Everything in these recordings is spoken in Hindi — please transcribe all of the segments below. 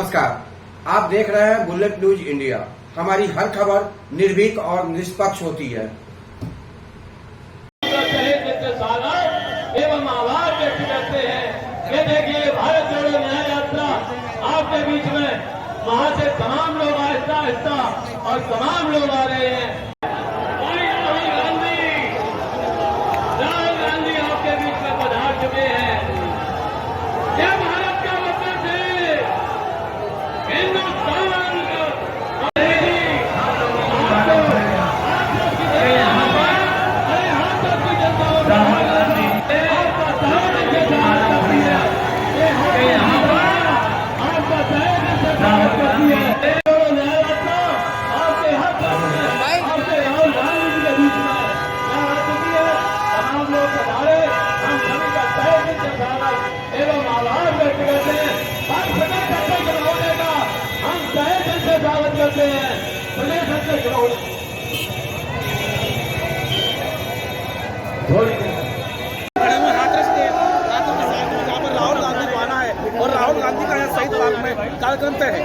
नमस्कार, आप देख रहे हैं बुलेट न्यूज इंडिया। हमारी हर खबर निर्भीक और निष्पक्ष होती है। एवं आभार व्यक्त करते हैं। ये देखिए, भारत जोड़ो न्याय यात्रा आपके बीच में वहां से तमाम लोग आहिस्ता आहिस्ता और तमाम लोग आ रहे हैं। राहुल गांधी आपके बीच में पधार चुके हैं। क्या भारत का मतलब है? हिंदुस्तान करते हैं। प्रदेश अध्यक्ष राहुल गांधी को आना है और राहुल गांधी का यहाँ शहीद बाग में कार्यक्रम तय है।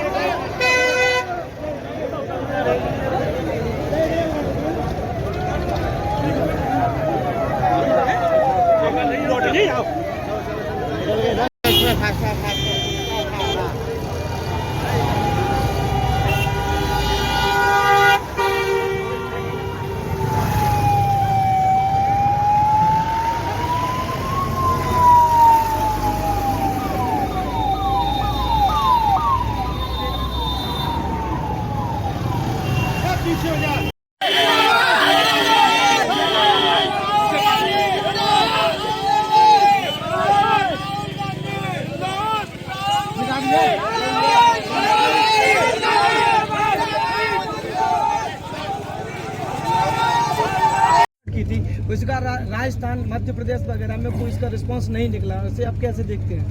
की थी उसका राजस्थान मध्य प्रदेश वगैरह में कोई इसका रिस्पांस नहीं निकला। उसे आप कैसे देखते हैं?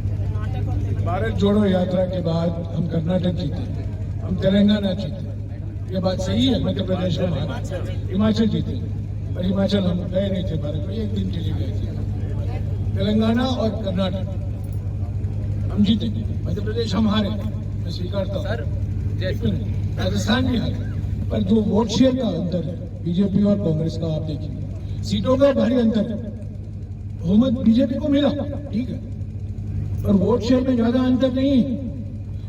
भारत जोड़ो यात्रा के बाद हम कर्नाटक जीते, हम तेलंगाना जीते, ये बात सही है। मध्य प्रदेश में हिमाचल जीते, और हिमाचल हम गए नहीं थे भारत में, एक दिन के लिए गए थे। तेलंगाना और कर्नाटक हम जीते, मध्य प्रदेश हम हारे, मैं स्वीकारता हूँ। राजस्थान भी हारे, पर जो वोट शेयर का अंतर है बीजेपी और कांग्रेस का, आप देखिए सीटों का भारी अंतर है। बहुमत बीजेपी को मिला, ठीक है, पर वोट शेयर में ज्यादा अंतर नहीं है।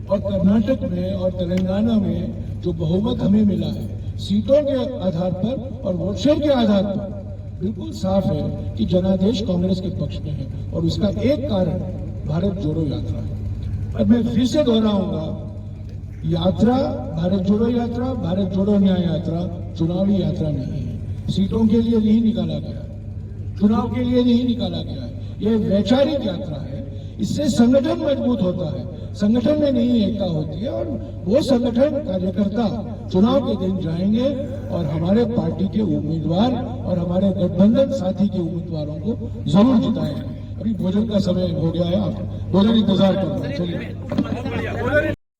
और कर्नाटक में और तेलंगाना में जो बहुमत हमें मिला है सीटों के आधार पर और वोट शेयर के आधार पर, बिल्कुल साफ है कि जनादेश कांग्रेस के पक्ष में है। और उसका एक कारण भारत जोड़ो यात्रा है। और मैं फिर से दोहराऊंगा, यात्रा भारत जोड़ो यात्रा, भारत जोड़ो न्याय यात्रा चुनावी यात्रा नहीं है। सीटों के लिए नहीं निकाला गया, चुनाव के लिए नहीं निकाला गया है। यह वैचारिक यात्रा है। इससे संगठन मजबूत होता है, संगठन में नहीं एकता होती है। और वो संगठन कार्यकर्ता चुनाव के दिन जाएंगे और हमारे पार्टी के उम्मीदवार और हमारे गठबंधन साथी के उम्मीदवारों को जरूर जिताएंगे। अभी भोजन का समय हो गया है, आप भोजन इंतजार कर रहे हैं। चलिए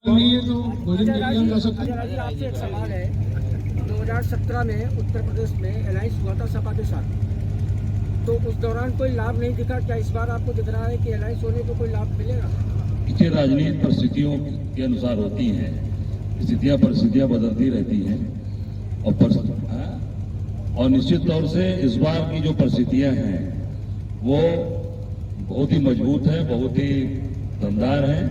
नहीं है तो भोजन के लिए हम जा सकते हैं। आपसे एक सवाल है, 2017 में उत्तर प्रदेश में अलायंस हुआ था सपा के साथ, तो उस दौरान कोई लाभ नहीं दिखा। क्या इस बार आपको दिख रहा है कि अलायंस होने को कोई लाभ मिलेगा? देखिए, राजनीतिक परिस्थितियों के अनुसार होती हैं, परिस्थितियां बदलती रहती हैं और निश्चित तौर से इस बार की जो परिस्थितियां हैं वो बहुत ही मजबूत है, बहुत ही दमदार है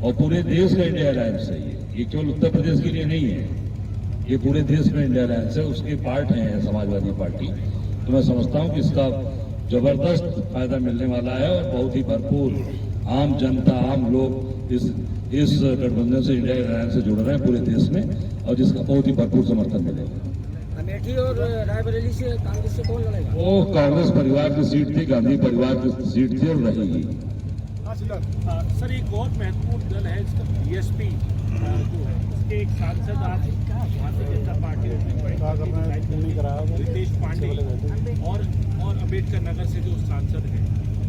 और पूरे देश का इंडिया अलायंस है। ये केवल उत्तर प्रदेश के लिए नहीं है, ये पूरे देश में इंडिया अलायंस है। उसके पार्ट है समाजवादी पार्टी। तो मैं समझता हूं कि इसका जबरदस्त फायदा मिलने वाला है और बहुत ही भरपूर आम जनता, आम लोग इस गठबंधन से, इंडिया अलायंस से जुड़ रहे हैं पूरे देश में, और जिसका बहुत ही भरपूर समर्थन मिलेगा। अमेठी और रायबरेली से कांग्रेस से कौन लड़ेगा? वो कांग्रेस परिवार की सीट थी, गांधी परिवार की सीट थी और रहेगी। सर, एक बहुत महत्वपूर्ण दल है इसका बीएसपी जो है, इसके एक सांसद आज भारतीय जनता पार्टी रितेश पांडे और अम्बेडकर नगर से जो सांसद है,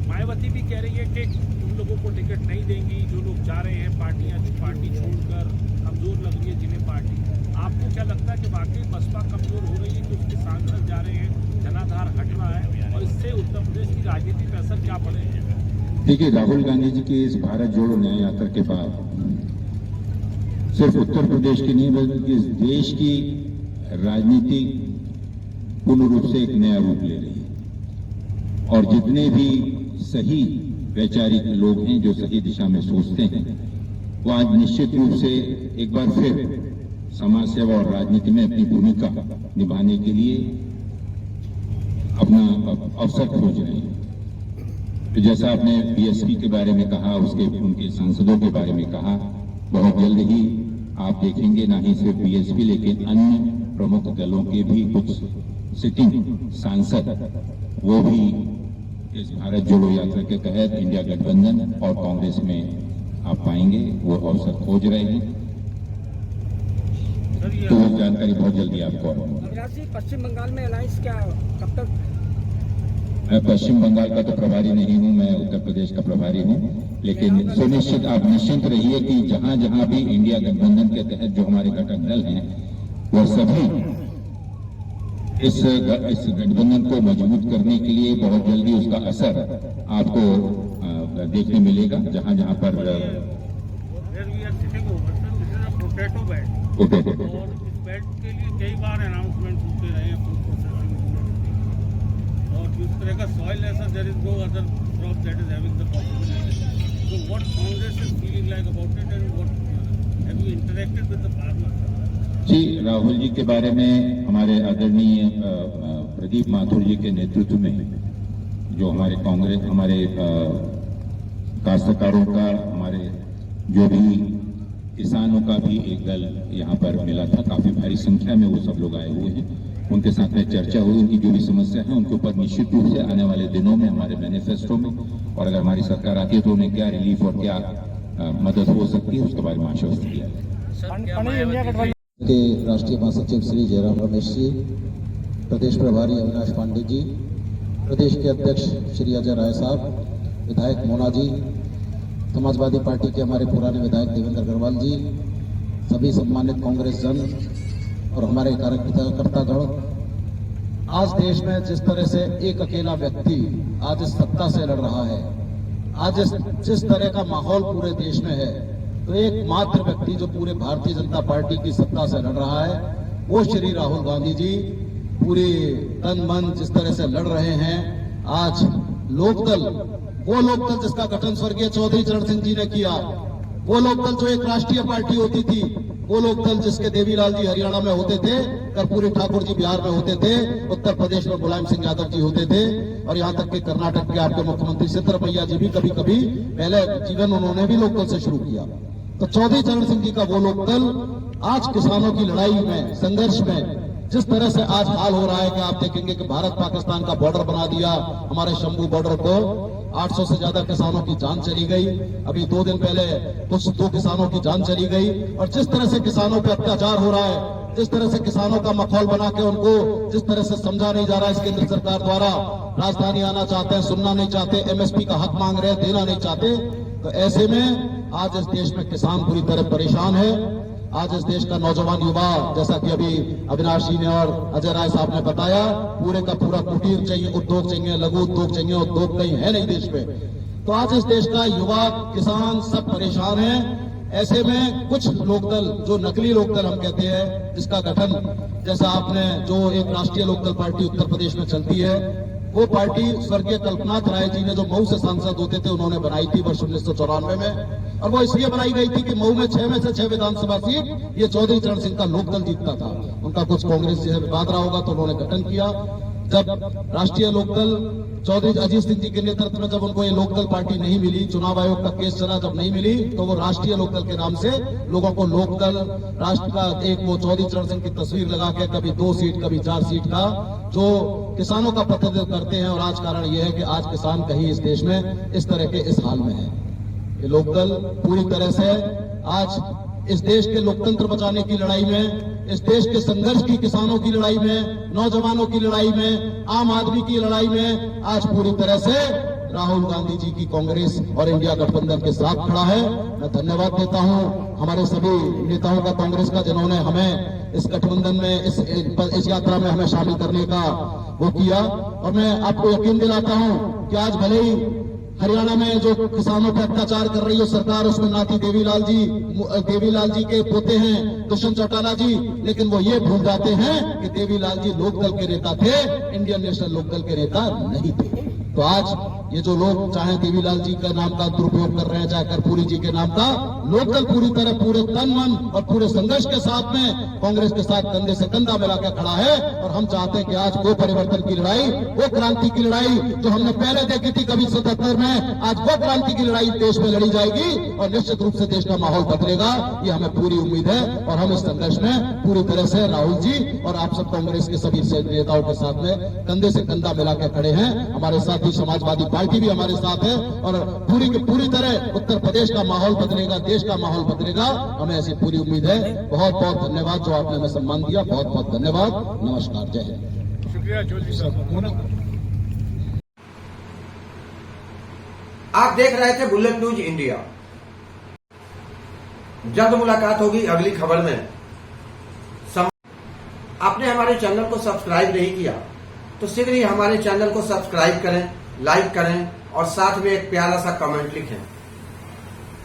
मायावती भी कह रही है कि उन लोगों को टिकट नहीं देंगी जो लोग जा रहे हैं पार्टी छोड़कर, कमजोर लग रही है जिन्हें पार्टी। आपको क्या लगता है कि वाकई बसपा कमजोर हो रही है कि उसके सांसद जा रहे हैं, जनाधार हट रहा है और इससे उत्तर प्रदेश की राजनीति पर असर क्या पड़ेगा? देखिए, राहुल गांधी जी की इस भारत जोड़ो न्याय यात्रा के बाद सिर्फ उत्तर प्रदेश की नहीं बल्कि इस देश की राजनीति पूर्ण रूप से एक नया रूप ले रही है। और जितने भी सही वैचारिक लोग हैं जो सही दिशा में सोचते हैं, वो आज निश्चित रूप से एक बार फिर समाज सेवा और राजनीति में अपनी भूमिका निभाने के लिए अपना अवसर खोज रहे हैं। तो जैसा आपने बीएसपी के बारे में कहा, उनके सांसदों के बारे में कहा, बहुत जल्द ही आप देखेंगे ना ही सिर्फ बीएसपी लेकिन अन्य प्रमुख दलों के भी कुछ सिटिंग सांसद वो भी इस भारत जोड़ो यात्रा के तहत इंडिया गठबंधन और कांग्रेस में आप पाएंगे। वो अवसर खोज रहे हैं, तो वो जानकारी बहुत जल्दी आपको। अविनाश जी, पश्चिम बंगाल में अलायंस क्या कब तक? मैं पश्चिम बंगाल का तो प्रभारी नहीं हूं, मैं उत्तर प्रदेश का प्रभारी हूं, लेकिन सुनिश्चित आप निश्चिंत रहिए कि जहां जहां भी इंडिया गठबंधन के तहत जो हमारे घटक दल हैं वो सभी इस गठबंधन को मजबूत करने के लिए बहुत जल्दी उसका असर आपको देखने मिलेगा। जहां जहां पर और इस बेड के लिए कई बार अनाउंसमेंट होते रहे हैं, फूड प्रोसेसिंग और जिस तरह का सॉइल ऐसा there is no other crop that is having the possibility. So what Congress is feeling like about it and what have you interacted with the farmers? जी, राहुल जी के बारे में हमारे आदरणीय प्रदीप माथुर जी के नेतृत्व में जो हमारे काश्तकारों का, हमारे जो भी किसानों का भी एक दल यहाँ पर मिला था, काफी भारी संख्या में वो सब लोग आए हुए हैं। उनके साथ में चर्चा हुई, उनकी जो भी समस्या है उनके ऊपर निश्चित रूप से आने वाले दिनों में हमारे मैनिफेस्टो में, और अगर हमारी सरकार आती है तो उन्हें क्या रिलीफ और क्या मदद हो सकती है उसके बारे में आश्वस्त किया है। के राष्ट्रीय महासचिव श्री जयराम रमेश जी, प्रदेश प्रभारी अविनाश पांडे जी, प्रदेश के अध्यक्ष श्री अजय राय साहब, विधायक मोना जी, समाजवादी पार्टी के हमारे पुराने विधायक देवेंद्र अग्रवाल जी, सभी सम्मानित कांग्रेस जन और हमारे कार्यकर्तागण, आज देश में जिस तरह से एक अकेला व्यक्ति आज इस सत्ता से लड़ रहा है, आज जिस तरह का माहौल पूरे देश में है, तो एकमात्र व्यक्ति जो पूरे भारतीय जनता पार्टी की सत्ता से लड़ रहा है वो श्री राहुल गांधी जी पूरे तन मन जिस तरह से लड़ रहे हैं। आज लोकदल, वो लोकदल जिसका गठन स्वर्गीय चौधरी चरण सिंह जी ने किया, वो लोकदल जो एक राष्ट्रीय पार्टी होती थी, वो लोकदल जिसके देवीलाल जी हरियाणा में होते थे, कर्पूरी ठाकुर जी बिहार में होते थे, उत्तर प्रदेश में मुलायम सिंह यादव जी होते थे, और यहाँ तक कि कर्नाटक के आपके मुख्यमंत्री सिद्धरमैया जी भी कभी कभी पहले जीवन उन्होंने भी लोकदल से शुरू किया। तो चौधरी चरण सिंह जी का वो लोकदल आज किसानों की लड़ाई में, संघर्ष में जिस तरह से आज हाल हो रहा है कि आप देखेंगे कि भारत पाकिस्तान का बॉर्डर बना दिया, हमारे शंभू बॉर्डर को 800 से ज्यादा किसानों की जान चली गई। अभी 2 दिन पहले कुछ 2 किसानों की जान चली गई। और जिस तरह से किसानों पे अत्याचार हो रहा है, जिस तरह से किसानों का माहौल बना के उनको जिस तरह से समझा नहीं जा रहा है इस केंद्र सरकार द्वारा, राजधानी आना चाहते हैं, सुनना नहीं चाहते, एमएसपी का हक मांग रहे हैं, देना नहीं चाहते, तो ऐसे में आज इस देश में किसान पूरी तरह परेशान है। आज इस देश का नौजवान युवा, जैसा कि अभी अविनाश जी ने और अजय राय साहब ने बताया, पूरे का पूरा कुटीर चाहिए, उद्योग चाहिए, लघु उद्योग चाहिए, उद्योग कहीं है नहीं देश में। तो आज इस देश का युवा, किसान सब परेशान है। ऐसे में कुछ लोकदल, जो नकली लोकदल हम कहते हैं, जिसका गठन जैसा आपने, जो एक राष्ट्रीय लोकदल पार्टी उत्तर प्रदेश में चलती है, वो पार्टी स्वर्गीय कल्पनाथ राय जी ने जो मऊ से सांसद होते थे उन्होंने बनाई थी वर्ष 1994 में, और वो इसलिए बनाई गई थी कि मऊ में 6 में से 6 विधानसभा सीट ये चौधरी चरण सिंह का लोकदल जीतता था। उनका कुछ कांग्रेस से विवाद रहा होगा तो उन्होंने गठन किया। जब राष्ट्रीय लोकदल चौधरी अजीत सिंह जी के नेतृत्व में जब उनको ये लोकदल पार्टी नहीं मिली, चुनाव आयोग का केस चला, जब नहीं मिली, तो वो राष्ट्रीय लोकदल के नाम से लोगों को लोकदल राष्ट्र का एक वो चौधरी चरण सिंह की तस्वीर लगा के कभी 2 सीट कभी 4 सीट का जो किसानों का प्रतिनिधित्व करते हैं। और आज कारण यह है कि आज किसान कहीं इस देश में इस तरह के इस हाल में है। ये लोकदल पूरी तरह से आज इस देश के लोकतंत्र बचाने की लड़ाई में, इस देश के संघर्ष की, किसानों की लड़ाई में, नौजवानों की लड़ाई में, आम आदमी की लड़ाई में आज पूरी तरह से राहुल गांधी जी की कांग्रेस और इंडिया गठबंधन के साथ खड़ा है। मैं धन्यवाद देता हूं हमारे सभी नेताओं का, कांग्रेस का, जिन्होंने हमें इस गठबंधन में, इस यात्रा में हमें शामिल करने का वो किया। और मैं आपको यकीन दिलाता हूं कि आज भले ही हरियाणा में जो किसानों पर अत्याचार कर रही है सरकार, उसमें नाती देवीलाल जी के पोते हैं दुष्यंत चौटाला जी, लेकिन वो ये भूल जाते हैं कि देवीलाल जी लोकदल के नेता थे, इंडियन नेशनल लोकदल के नेता नहीं थे। तो आज ये जो लोग चाहे देवीलाल जी का नाम का दुरुपयोग कर रहे हैं, चाहे कर्पूरी जी के नाम का, लोकदल पूरी तरह पूरे तन मन और पूरे संघर्ष के साथ में कांग्रेस के साथ कंधे से कंधा मिलाकर खड़ा है। और हम चाहते हैं कि आज वो परिवर्तन की लड़ाई, वो क्रांति की लड़ाई जो हमने पहले देखी थी कभी 77 में, आज वो क्रांति की लड़ाई देश में लड़ी जाएगी और निश्चित रूप से देश का माहौल बदलेगा, ये हमें पूरी उम्मीद है। और हम इस संघर्ष में पूरी तरह से राहुल जी और आप सब कांग्रेस के सभी नेताओं के साथ में कंधे से कंधा मिलाकर खड़े हैं। हमारे साथ ही समाजवादी पार्टी भी हमारे साथ है और पूरी तरह उत्तर प्रदेश का माहौल बदलेगा, देश का माहौल बदलेगा, हमें ऐसी पूरी उम्मीद है। बहुत बहुत धन्यवाद जो आपने हमें सम्मान दिया, बहुत बहुत धन्यवाद, नमस्कार, जय हिंद। शुक्रिया चौधरी साहब। आप देख रहे थे बुलेट न्यूज इंडिया। जल्द मुलाकात होगी अगली खबर में। आपने हमारे चैनल को सब्सक्राइब नहीं किया तो शीघ्र ही हमारे चैनल को सब्सक्राइब करें, लाइक करें और साथ में एक प्यारा सा कमेंट लिखें।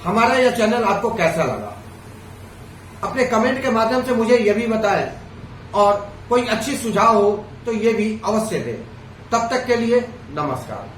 हमारा यह चैनल आपको कैसा लगा, अपने कमेंट के माध्यम से मुझे यह भी बताएं और कोई अच्छी सुझाव हो तो ये भी अवश्य दें। तब तक के लिए नमस्कार।